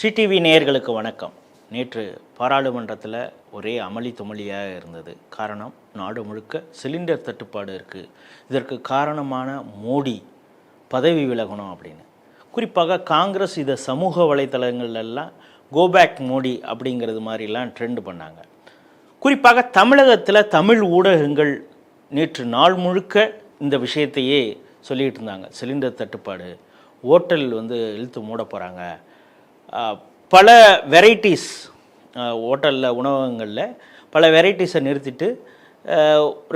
Sri TV நேயர்களுக்கு வணக்கம். நேற்று பாராளுமன்றத்தில் ஒரே அமளி துமளியாக இருந்தது. காரணம், நாடு முழுக்க சிலிண்டர் தட்டுப்பாடு இருக்குது. இதற்கு காரணமான மோடி பதவி விலகணும் அப்படின்னு. குறிப்பாக காங்கிரஸ் இதை சமூக வலைத்தளங்கள்லாம் கோபேக் மோடி அப்படிங்கிறது மாதிரிலாம் ட்ரெண்ட் பண்ணாங்க. குறிப்பாக தமிழகத்தில் தமிழ் ஊடகங்கள் நேற்று நாள் முழுக்க இந்த விஷயத்தையே சொல்லிகிட்டு இருந்தாங்க. சிலிண்டர் தட்டுப்பாடு, ஹோட்டல் இழுத்து மூட போகிறாங்க, பல வெரைட்டிஸ் ஹோட்டலில் உணவகங்களில் பல வெரைட்டிஸை நிறுத்திட்டு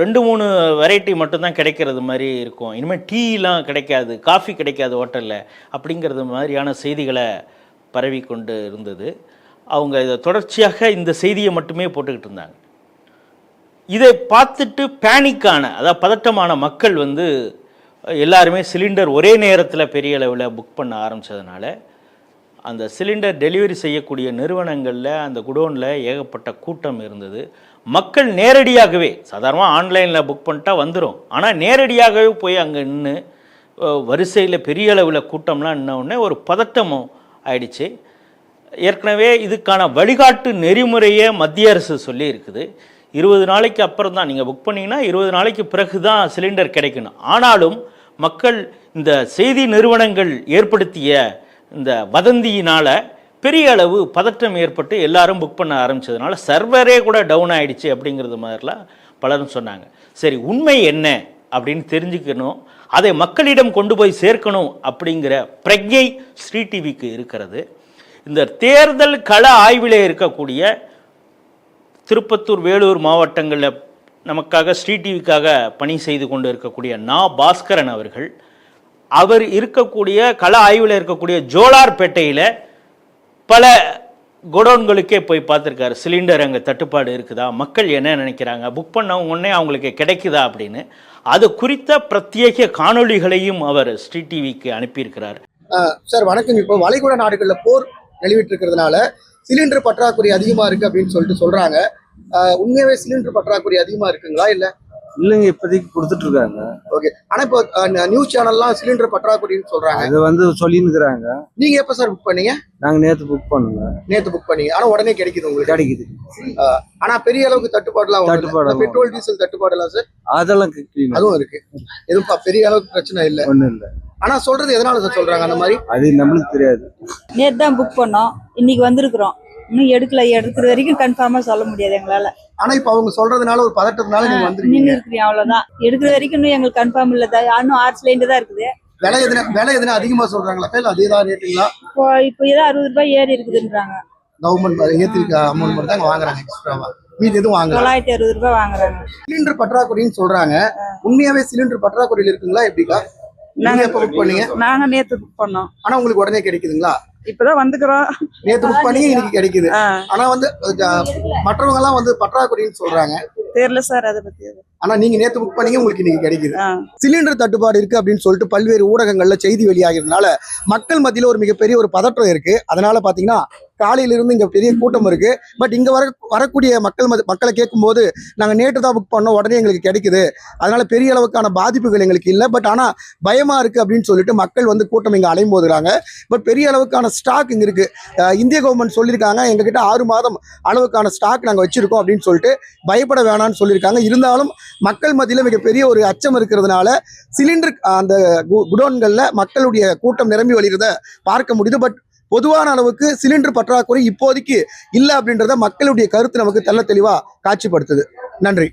2-3 வெரைட்டி மட்டும்தான் கிடைக்கிறது மாதிரி இருக்கும். இனிமேல் டீலாம் கிடைக்காது, காஃபி கிடைக்காது ஹோட்டலில் அப்படிங்கிறது மாதிரியான செய்திகளை பரவி கொண்டு இருந்தது. அவங்க இதை தொடர்ச்சியாக இந்த செய்தியை மட்டுமே போட்டுக்கிட்டு இருந்தாங்க. இதை பார்த்துட்டு பேனிக்கான, அதாவது பதட்டமான மக்கள் எல்லாருமே சிலிண்டர் ஒரே நேரத்தில் பெரிய அளவில் புக் பண்ண ஆரம்பித்ததுனால அந்த சிலிண்டர் டெலிவரி செய்யக்கூடிய நிறுவனங்களில் அந்த குடோனில் ஏகப்பட்ட கூட்டம் இருந்தது. மக்கள் நேரடியாகவே, சாதாரணமாக ஆன்லைனில் புக் பண்ணிட்டா வந்துடும், ஆனால் நேரடியாகவே போய் அங்கே நின்று வரிசையில் பெரிய அளவில் கூட்டம்லாம் நின்னவுடனே ஒரு பதட்டமும் ஆயிடுச்சு. ஏற்கனவே இதுக்கான வழிகாட்டு நெறிமுறையை மத்திய அரசு சொல்லி இருக்குது. 20 நாளைக்கு அப்புறம் தான் நீங்கள் புக் பண்ணிங்கன்னா 20 நாளைக்கு பிறகு தான் சிலிண்டர் கிடைக்கணும். ஆனாலும் மக்கள் இந்த செய்தி நிறுவனங்கள் ஏற்படுத்திய இந்த வதந்தியினால் பெரிய அளவு பதட்டம் ஏற்பட்டு எல்லாரும் புக் பண்ண ஆரம்பித்ததுனால சர்வரே கூட டவுன் ஆகிடுச்சு அப்படிங்கிறது மாதிரிலாம் பலரும் சொன்னாங்க. சரி, உண்மை என்ன அப்படின்னு தெரிஞ்சுக்கணும், அதை மக்களிடம் கொண்டு போய் சேர்க்கணும் அப்படிங்கிற பிரஜை ஸ்ரீ டிவிக்கு இருக்கிறது. இந்த தேர்தல் கள ஆய்விலே இருக்கக்கூடிய திருப்பத்தூர், வேலூர் மாவட்டங்களில் நமக்காக ஸ்ரீ டிவிக்காக பணி செய்து கொண்டு இருக்கக்கூடிய பாஸ்கரன் அவர்கள், அவர் இருக்கக்கூடிய கள ஆய்வில் இருக்கக்கூடிய ஜோலார்பேட்டையில் பல குடோன்களுக்கே போய் பார்த்துருக்காரு. சிலிண்டர் அங்கே தட்டுப்பாடு இருக்குதா, மக்கள் என்ன நினைக்கிறாங்க, புக் பண்ண உடனே அவங்களுக்கு கிடைக்குதா அப்படின்னு அது குறித்த பிரத்யேக காணொளிகளையும் அவர் ஸ்ரீ டிவிக்கு அனுப்பியிருக்கிறார். சார் வணக்கம். இப்போ வளைகுடா நாடுகளில் போர் நிலவிட்டு இருக்கிறதுனால சிலிண்டர் பற்றாக்குறை அதிகமாக இருக்குது அப்படின்னு சொல்லிட்டு சொல்கிறாங்க. உண்மையாகவே சிலிண்டர் பற்றாக்குறை அதிகமாக இருக்குங்களா? இல்லைங்க, இப்போதைக்கு கொடுத்துட்டு இருக்காங்க. ஓகே. ஆனால் இப்போ நியூஸ் சேனல்லாம் சிலிண்டர் பற்றாக்குறைன்னு சொல்கிறாங்க. அது சொல்லின்னு இருக்கிறாங்க. நீங்கள் எப்போ சார் புக் பண்ணீங்க? நாங்கள் நேற்று புக் பண்ணீங்க. ஆனால் உடனே கிடைக்குது, உங்களுக்கு கிடைக்குது. ஆனால் பெரிய அளவுக்கு தட்டுப்பாடுலாம் பெட்ரோல் டீசல் தட்டுப்பாடுலாம் சார் அதெல்லாம் அதுவும் இருக்கு. எதுவும் பெரிய அளவுக்கு பிரச்சனை இல்லை, ஒன்றும் இல்லை. ஆனா சொல்றது எதனால சார் சொல்றாங்க அந்த மாதிரி? அது நம்மளுக்கு தெரியாது. நேத்து தான் புக் பண்ணோம், இன்னைக்கு வந்திருக்கிறோம், இன்னும் எடுக்கிற வரைக்கும் கன்ஃபார்மா சொல்ல முடியாது எங்களால. ஆனா இப்ப அவங்க சொல்றதுனால ஒரு பதட்டத்தினால நீங்க வந்துருக்கீங்க. அவ்வளவுதான், எடுக்கிற வரைக்கும் இன்னும் எங்களுக்கு கன்ஃபார்ம் இல்லதா, இன்னும் 6 சிலிண்டர் தான் இருக்குது. விலை எதுனா அதிகமா சொல்றாங்களா இல்ல அதேதான் ரேட்டுங்களா? இப்போ ஏதோ 60 ரூபாய் ஏறி இருக்குதுன்றாங்க. கவர்மெண்ட் ஏத்திருக்க அமௌண்ட் மட்டும் தான் வாங்குறாங்க, எக்ஸ்ட்ராவா மீதி எதுவும் வாங்க 960 ரூபாய் வாங்குறாங்க. சிலிண்டர் பற்றாக்குறைன்னு சொல்றாங்க. உண்மையாவே சிலிண்டர் பற்றாக்குறையில் இருக்குங்களா எப்படிக்கா? நாங்க எப்ப புக் பண்ணீங்க? நாங்க நேத்து புக் பண்ணோம். ஆனா உங்களுக்கு உடனே கிடைக்குதுங்களா? இப்பதான் வந்துக்கிறோம். நேத்து புக் பண்ணி இன்னைக்கு கிடைக்குது. ஆனா மற்றவங்க எல்லாம் பற்றாக்குறைன்னு சொல்றாங்க. தெரியல சார் அதை பத்தி. ஆனா நீங்க நேத்து புக் பண்ணீங்க, உங்களுக்கு இன்னைக்கு கிடைக்குது. சிலிண்டர் தட்டுப்பாடு இருக்கு அப்படின்னு சொல்லிட்டு பல்வேறு ஊடகங்கள்ல செய்தி வெளியாகிறதுனால மக்கள் மத்தியில ஒரு மிகப்பெரிய ஒரு பதற்றம் இருக்கு. அதனால பாத்தீங்கன்னா காலையிலிருந்து இங்க பெரிய கூட்டம் இருக்கு. பட் இங்க வரக்கூடிய மக்களை கேட்கும் போது நாங்க நேற்று தான் புக் பண்ணோம், உடனே எங்களுக்கு கிடைக்குது, அதனால பெரிய அளவுக்கான பாதிப்புகள் எங்களுக்கு இல்லை. பட் ஆனா பயமா இருக்கு அப்படின்னு சொல்லிட்டு மக்கள் கூட்டம் இங்க அலையும் போதுறாங்க. பட் பெரிய அளவுக்கான ஸ்டாக் இங்க இருக்கு. இந்திய கவர்மெண்ட் சொல்லியிருக்காங்க, எங்ககிட்ட 6 மாதம் அளவுக்கான ஸ்டாக் நாங்க வச்சிருக்கோம் அப்படின்னு சொல்லிட்டு பயப்பட வேணாம்னு சொல்லியிருக்காங்க. இருந்தாலும் மக்கள் மத்தியில மிகப்பெரிய ஒரு அச்சம் இருக்கிறதுனால சிலிண்டர் அந்த குடோன்கள்ல மக்களுடைய கூட்டம் நிரம்பி வழிகிறத பார்க்க முடியுது. பட் பொதுவான அளவுக்கு சிலிண்டர் பற்றாக்குறை இப்போதைக்கு இல்லை அப்படின்றத மக்களுடைய கருத்து நமக்கு தெள்ள தெளிவா காட்சிப்படுத்துது. நன்றி.